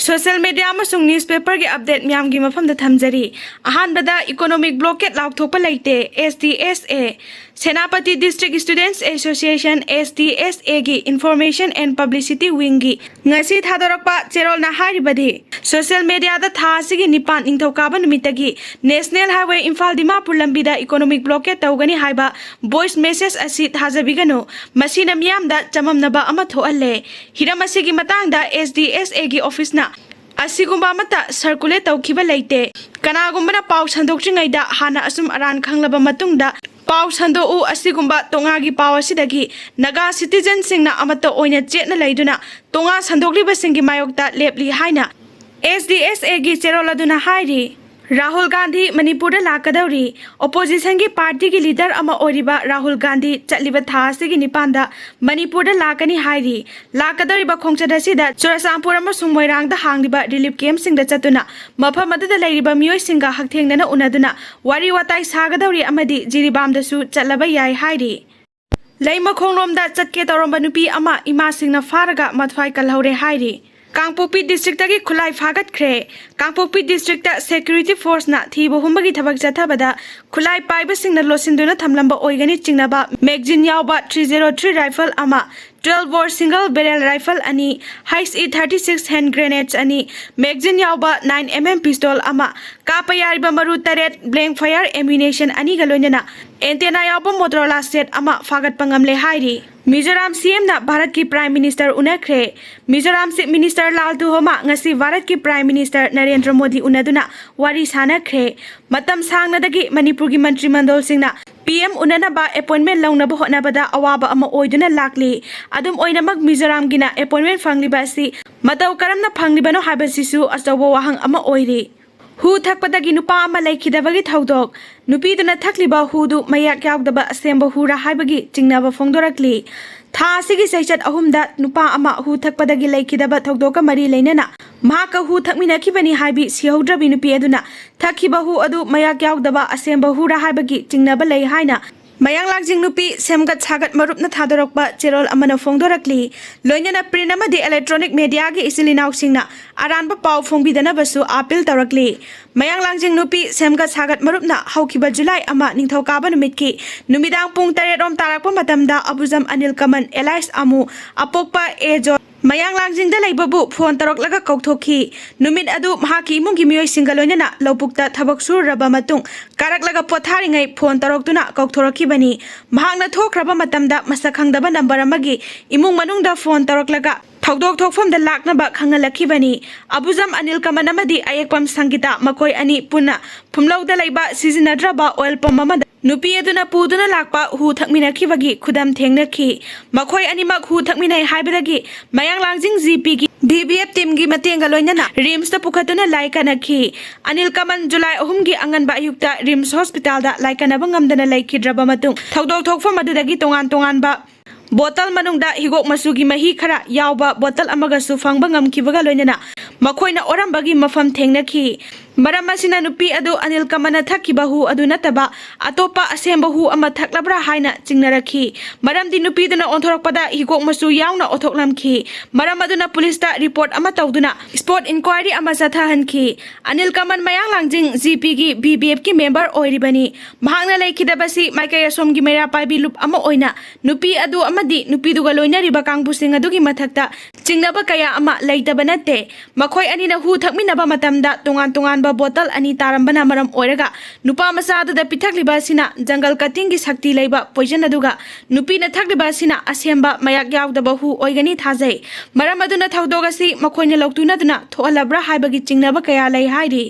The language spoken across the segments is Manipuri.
Social media amasung newspaper ge update miyam gi mafam da thamjari ahanbada economic blockade laukthokpa leite SDSA Senapati District Students Association SDSA gi Information and Publicity Wing gi ngasi thadorakpa cherol na haribadi social media da tha sigi nipan ingthokaba numitagi National Highway Imphal Dimapur lambida economic blockade tawgani haiba voice message asi thajabiganu masina miyam da chamamnaba ama thoalle hiramasi gi matang da SDSA gi office na asigumba mata circulate tawkiba leite kanagumba na paw sandokringai da hana asum aran khanglaba matungda paw sando u asigumba tonga gi paw asidagi naga citizen singna amata oina chetna leiduna tonga sandokliba singi mayokta lepli haina SDSA gi cheroladuna hairi Rahul Gandhi Manipur lakadauri opposition gi party gi leader ama oriba Rahul Gandhi chatliba thasi gi nipanda Manipur lakani hairi lakadauri ba khongchada sida Churasampur ama sungmoirang da hangliba relief camp sing da chatuna mafam adada leiriba miyoi singa hakthengna unaduna wari watai sagadauri amadi jiribam da su chatlaba yai hairi Laima khongrom da chatke toromba nupi ama ima singna faraga mathwai kalhaure hairi Kangpopi district tagi khulai phagat khre Kangpopi district ta security force na thibo humbagi thabak chathabada khulai paiba singna losinduna thamlamba oigani chingnaba magazine yawba 303 rifle ama 12 bore single barrel rifle ani height E36 hand grenades ani magazine yawba 9mm pistol ama kapa yariba maru taret blank fire ammunition ani galonena antenna yawba Motorola set ama phagat pangamle hairi Mizoram CM na Bharat ki Prime Minister unnakhre Mizoram Chief Minister Laltu Homa ngasi Bharat ki Prime Minister Narendra Modi unaduna wari sanakhre matam sangnadagi Manipur gi Mantri Mandol singna PM unanaba appointment launaba hotnabada awaba ama oiduna lakli adum oinamak Mizoram gina appointment fangliba si mataw karamna fanglibano habasisu asawo wahang ama oiri Hu thakpadagi nupa ama laikhidabagi thaudok nupiduna thakliba hudu mayak yaugdaba asemba hura haibagi chingnaba phongdorakli tha sigi seichat ahumda nupa ama hu thakpadagi laikhidaba thaudoka mari leinana mahaka hu thakminakibani haibi sihaudrabi nupi aduna thakhiba hu adu mayak yaugdaba asemba hura haibagi chingnaba lei haina Mayang lagjing nupi semgat sagat marupna thadorokba cherol amana phongdorakli loinana print amadi electronic media gi isilinau singna aranba paw phongbidana basu appeal tarakli Mayang lagjing nupi semgat sagat marupna haukiba July ama ningthokaba numitki numidang pung 3 rom tarakpa matamda Abuzam Anil Kaman Elias Amu apokpa ejo Mayang lagjing da leibabu phone taroklaga kauthokhi numit adu mahaki imunggi miyoi singaloinana lopukta thabak surraba matung karaklaga potharingai phone taroktuna kauthorakhi bani mahakna thokraba matamda masakhangdaba number amagi imung manungda phone taroklaga Thogdok thokfam da laknaba khangalakhi bani Abuzam Anil Kaman amadi ayekpam Sangita makoi ani puna phumlau da leiba sizinadraba oil pump amada nupi aduna puduna lakpa hu thakminakhi bagi khudam thengnakhi makoi animak hu thakminai haibadagi mayang langjing GP gi BBF team gi matenga loinana rims ta pukhatuna laikanakhi Anil Kaman July 3 gi anganba ayukta rims hospital da laikana bangamdana laikhidraba matung thogdok thokfam adudagi tongan ba Bottle manungda higok masugi mahi khara yawba bottle amaga su fangba ngamkibaga loinana makoina orambagi mafam thengnakhi maram asina nupi adu Anil Kamana thakhiba hu adu nataba atopa asemba hu ama thaklabra haina chingnarakhi maram di nupi duna onthorokpada higok masu yauna othoklamkhi maram aduna police ta report ama tawduna spot inquiry ama sathahanki Anil Kaman mayang langjing GP gi BBF ki member oiribani mahangna leikhidabasi maikai asom gi mera paibi lup ama oina nupi adu amadi nupi duga loina riba kangbu sing adu gi mathakta chingnaba kaya ama leitaba natte makhoi anina hu thakminaba matamda tongan bottle ani tarambana maram oiraga nupa masadu da pithakliba sina jungle cutting gi sakti leiba poison aduga nupi na thakliba sina asemba mayak yaudaba hu oigani thajai maram aduna thaudoga si makhoina loktuna duna thoalabra haibagi chingnaba kaya lei hairi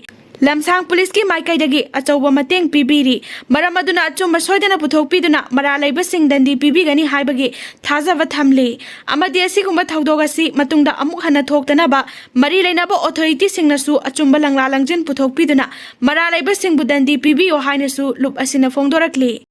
Lamsang police ki maikai dagi achauba mateng pibiri maram aduna achumba soidana puthokpiduna mara leiba sing dandi pibigani haibagi thajaba thamli amadi asigumba thaudoga si matungda amuk hana thoktanaba mari leinaba authority singnasu achumba langla langjin puthokpiduna mara leiba sing budandi pibiyo hainasu lup asina phongdorakli